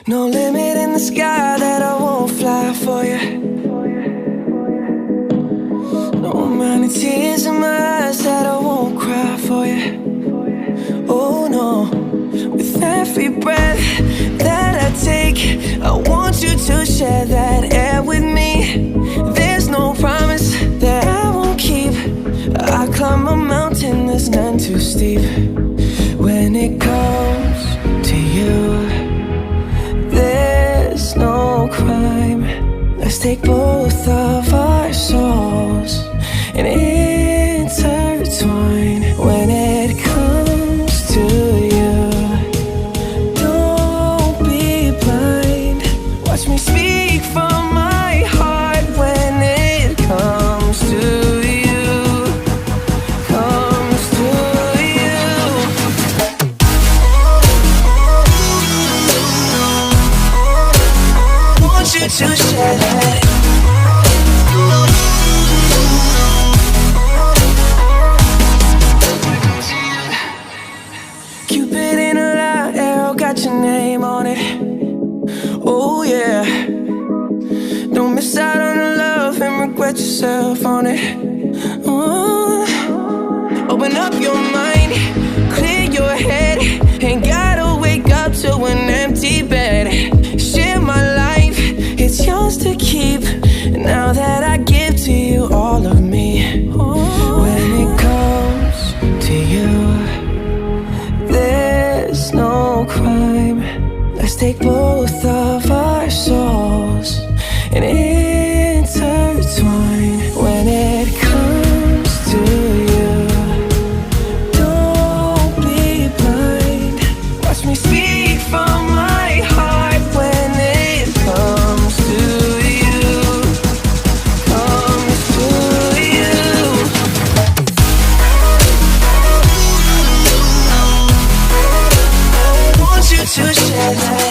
No limit in the sky that I won't fly for you. No amount of tears in my eyes that I won't cry for you. Oh no, with every breath that I take, I want you to share that air with me. There's no promise that I won't keep. I climb a mountain that's none too steep. When it comes to you, there's no crime. Let's take both of our souls and intertwine. When it comes to you, don't be blind. Watch me speak from my heart. When it comes to you, comes to you. Want you to share that. Cupid in a light arrow got your name on it. Oh yeah. Don't miss out on the love and regret yourself on it. Open up your mind, clear your head. Ain't gotta wake up to an empty bed. Share my life, it's yours to keep. Now that I give to you all of me. When it comes to you, there's no crime. Let's take both of our souls and intertwine. When it comes to you, don't be blind. Watch me speak from my heart. When it comes to you, comes to you. Want you to share that.